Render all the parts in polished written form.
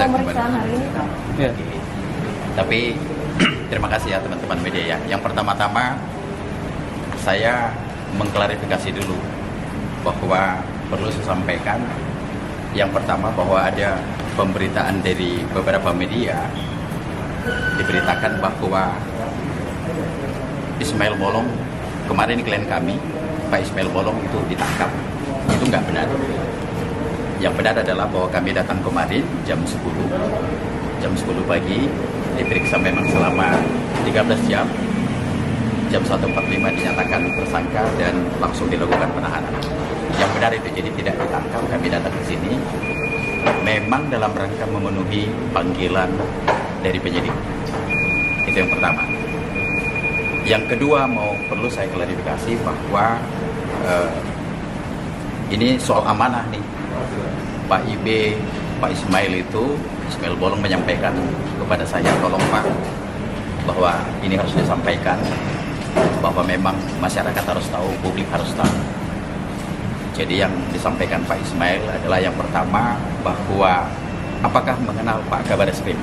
bisa pemeriksaan hari ini, Pak. Ya. Tapi terima kasih ya teman-teman media ya. Yang pertama-tama saya mengklarifikasi dulu bahwa perlu saya sampaikan yang pertama bahwa ada pemberitaan dari beberapa media diberitakan bahwa Ismail Bolong kemarin klien kami Pak Ismail Bolong itu ditangkap. Itu nggak benar. Yang benar adalah bahwa kami datang kemarin jam 10 pagi, diperiksa memang selama 13 jam. Jam 1.45 dinyatakan tersangka dan langsung dilakukan penahanan. Yang benar itu, jadi tidak ditangkap, kami datang ke sini memang dalam rangka memenuhi panggilan dari penyidik. Itu yang pertama. Yang kedua, perlu saya klarifikasi bahwa ini soal amanah nih. Pak IB, Pak Ismail Bolong menyampaikan kepada saya, tolong Pak, bahwa ini harus disampaikan, bahwa memang masyarakat harus tahu, publik harus tahu. Jadi yang disampaikan Pak Ismail adalah yang pertama, bahwa apakah mengenal Pak Kabar Eskrim?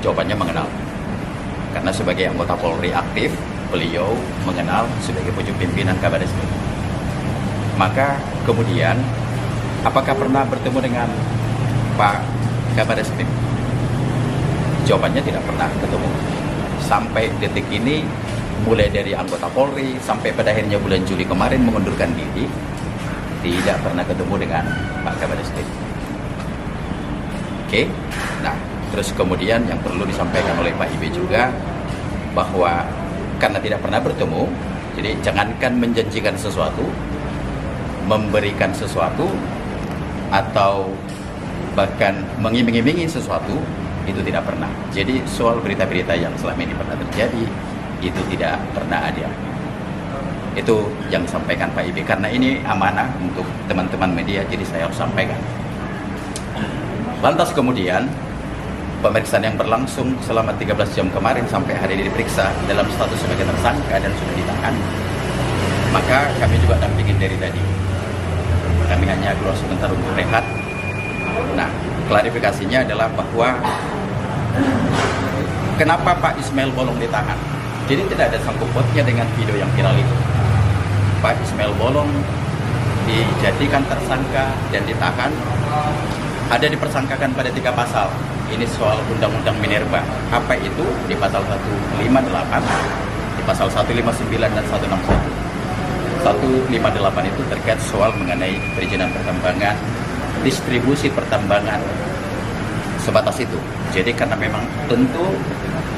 Jawabannya mengenal. Karena sebagai anggota Polri aktif, beliau mengenal sebagai pucuk pimpinan Kabar Eskrim. Maka kemudian, apakah pernah bertemu dengan Pak Kabar Eskrim? Jawabannya tidak pernah ketemu. Sampai detik ini, mulai dari anggota Polri sampai pada akhirnya bulan Juli kemarin mengundurkan diri, tidak pernah ketemu dengan Pak Kabar Eskrim. Oke, nah terus kemudian yang perlu disampaikan oleh Pak IB juga bahwa karena tidak pernah bertemu, jadi jangankan menjanjikan sesuatu, memberikan sesuatu, atau bahkan mengiming-imingi sesuatu, itu tidak pernah. Jadi soal berita-berita yang selama ini pernah terjadi, itu tidak pernah ada. Itu yang disampaikan Pak IB. Karena ini amanah untuk teman-teman media, jadi saya harus sampaikan. Lantas kemudian, pemeriksaan yang berlangsung selama 13 jam kemarin sampai hari ini diperiksa dalam status sebagai tersangka dan sudah ditahan. Maka kami juga dampingin dari tadi. Kami hanya keluar sebentar untuk rehat. Nah, klarifikasinya adalah bahwa kenapa Pak Ismail Bolong ditahan? Jadi tidak ada sangkut pautnya dengan video yang viral itu. Pak Ismail Bolong dijadikan tersangka dan ditahan, ada dipersangkakan pada 3 pasal. Ini soal Undang-Undang Minerba. Apa itu? Di pasal 158, di pasal 159 dan 161. 158 itu terkait soal mengenai perizinan pertambangan, distribusi pertambangan, sebatas itu. Jadi karena memang tentu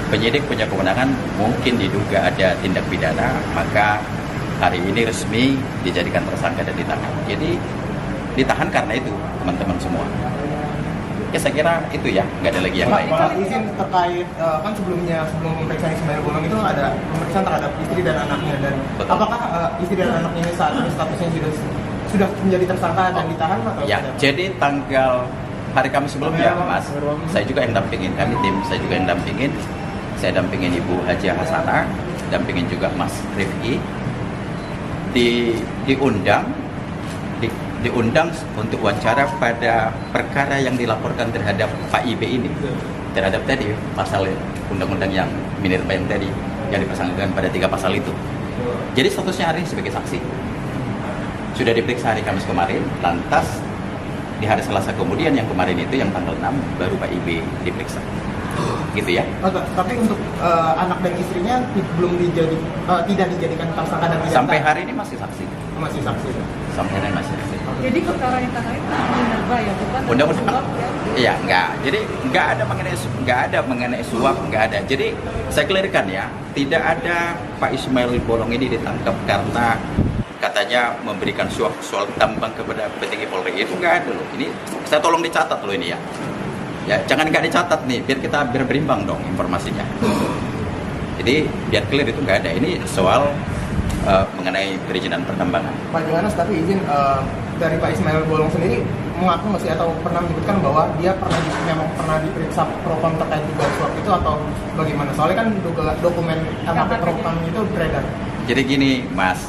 penyidik punya kewenangan, mungkin diduga ada tindak pidana, maka hari ini resmi dijadikan tersangka dan ditahan. Jadi ditahan karena itu, teman-teman semua. Ya saya kira itu ya, nggak ada lagi yang lain. Pak, izin terkait kan sebelum pemeriksaan Ismail Bolong itu ada pemeriksaan terhadap istri dan anaknya, dan betul. Apakah istri dan anaknya ini saat ini statusnya sudah menjadi tersangka dan ditahan atau ya, tidak? jadi tanggal hari Kamis sebelumnya, Mas, saya juga yang dampingin, kami tim, saya juga yang dampingin. Saya dampingin Ibu Haji Hasanah, dampingin juga Mas Rifki. Diundang untuk wawancara pada perkara yang dilaporkan terhadap Pak IB ini, terhadap tadi pasal undang-undang yang Minerba yang tadi yang dipersangkakan pada 3 pasal itu. Jadi statusnya hari ini sebagai saksi. Sudah diperiksa hari Kamis kemarin, lantas di hari Selasa kemudian yang kemarin itu yang tanggal 6 baru Pak IB diperiksa. Gitu ya. Tapi untuk anak dan istrinya tidak dijadikan tersangka dan tidak Sampai hari ini masih saksi. masih saksi. Sampai hari ini masih saksi. Jadi perkara yang terkait Minerba ya, bukan Undang-undang. suap ya? Iya, enggak. Jadi enggak ada mengenai suap, enggak ada. Jadi saya clearkan ya, tidak ada Pak Ismail Bolong ini ditangkap karena katanya memberikan suap soal tambang kepada petinggi Polri. Itu enggak ada loh. Ini saya tolong dicatat loh ini ya. Ya, jangan nggak dicatat nih, biar kita berimbang dong informasinya. Jadi biar clear itu nggak ada. Ini soal mengenai perizinan pertambangan. Pak Johannes, tapi izin dari Pak Ismail Bolong sendiri mengaku masih atau pernah menyebutkan bahwa dia memang pernah diperiksa propam terkait dugaan suap itu atau bagaimana? Soalnya kan dokumen LHP propam itu beredar. Jadi gini, Mas,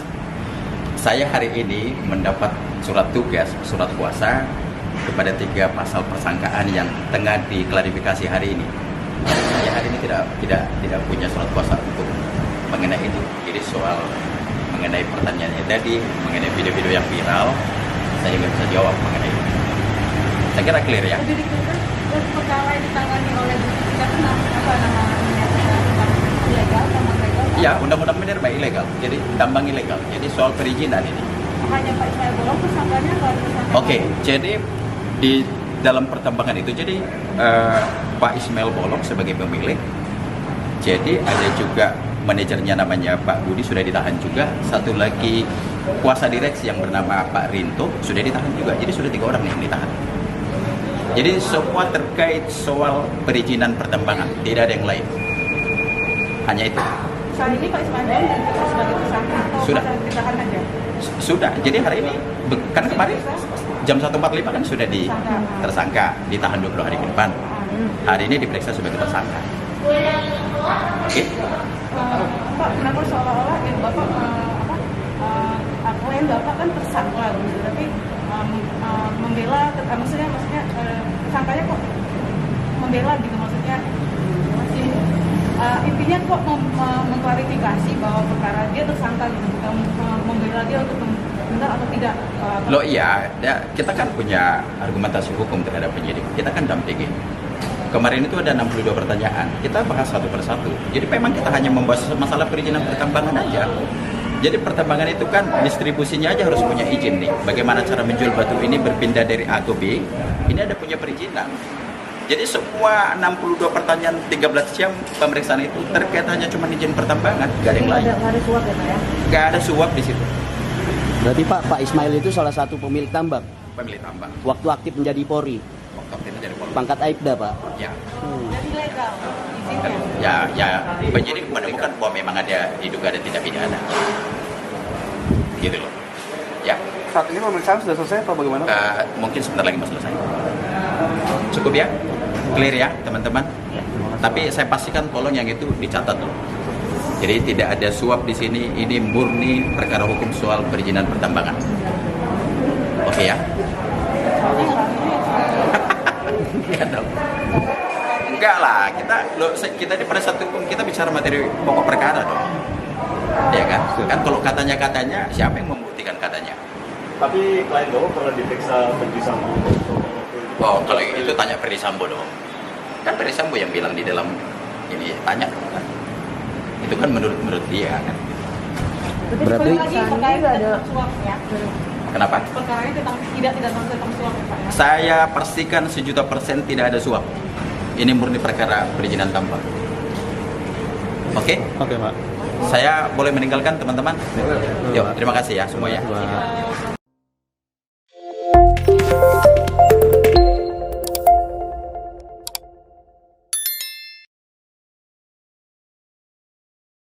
saya hari ini mendapat surat tugas, surat kuasa kepada 3 pasal persangkaan yang tengah diklarifikasi hari ini. Saya hari ini tidak punya surat kuasa untuk mengenai itu. Jadi soal mengenai pertanyaannya tadi, mengenai video-video yang viral, saya nggak bisa jawab mengenai itu. Saya kira clear ya. Jadi perkara yang ditangani oleh kita kan apa namanya ilegal, tambang ilegal. Ya, undang-undang minerba ilegal, jadi tambang ilegal. Jadi soal perizinan ini. Makanya Pak Ismail Bolong tersangkanya kalau tersangka. Oke, jadi di dalam pertambangan itu, jadi Pak Ismail Bolong sebagai pemilik, jadi ada juga manajernya namanya Pak Budi sudah ditahan juga, satu lagi kuasa direksi yang bernama Pak Rinto sudah ditahan juga, jadi sudah 3 orang yang ditahan. Jadi semua terkait soal perizinan pertambangan, tidak ada yang lain. Hanya itu. Saat ini Pak Ismail Bolong ditetapkan sebagai tersangka atau Sudah. masih ditahan aja? Sudah, jadi hari ini, kan kemarin jam 1.45 kan sudah tersangka, ditahan 20 hari ke depan. Hari ini diperiksa sebagai tersangka. Oke? Pak, kenapa seolah-olah ya Bapak klien Bapak kan tersangka gitu, tapi membela, maksudnya tersangkanya kok membela gitu, maksudnya masih intinya kok mengklarifikasi bahwa perkara dia tersangka gitu, bukan membela dia untuk benar atau tidak. Loh iya, kita kan punya argumentasi hukum terhadap penyidik. Kita kan dampingi. Kemarin itu ada 62 pertanyaan. Kita bahas satu persatu. Jadi memang kita hanya membahas masalah perizinan pertambangan aja. Jadi pertambangan itu kan distribusinya aja harus punya izin nih. Bagaimana cara menjual batu ini berpindah dari A ke B, ini ada punya perizinan. Jadi semua 62 pertanyaan 13 jam pemeriksaan itu terkait hanya cuma izin pertambangan, gak ada yang lain. Nggak ada suap ya Pak ya? Gak ada suap di situ. Berarti Pak Ismail itu salah satu pemilik tambang. Pemilik tambang. Waktu aktif menjadi Polri. Waktu itu jadi polisi. Pangkat Aibda, Pak. Ya. Jadi legal izinnya. Ya, penyidik menemukan bahwa memang ada diduga ada tindak pidana. Gitu loh. Ya. Saat ini pemeriksaan sudah selesai atau bagaimana? Mungkin sebentar lagi mau selesai. Cukup ya? Clear ya, teman-teman? Tapi saya pastikan tolong yang itu dicatat loh. Jadi tidak ada suap di sini. Ini murni perkara hukum soal perizinan pertambangan. Oke ya? Enggak dong. Enggak lah, kita ini pada satu hukum kita bicara materi pokok perkara dong. Ya kan? Kan kalau katanya siapa yang membuktikan katanya? Tapi klien Bapak pernah diperiksa Ferdi Sambo. Oh, kalau itu tanya Ferdi Sambo dong. Kan Ferdi Sambo yang bilang di dalam ini, tanya kan. Itu kan menurut dia kan. Berarti lagi perkara tentang suap ya. Kenapa? Perkaranya tidak tentang suap ya Pak ya. Saya pastikan 1.000.000% tidak ada suap. Ini murni perkara perizinan tambang. Oke? Oke, Pak. Saya boleh meninggalkan teman-teman? Yuk, terima kasih ya semuanya. Pak.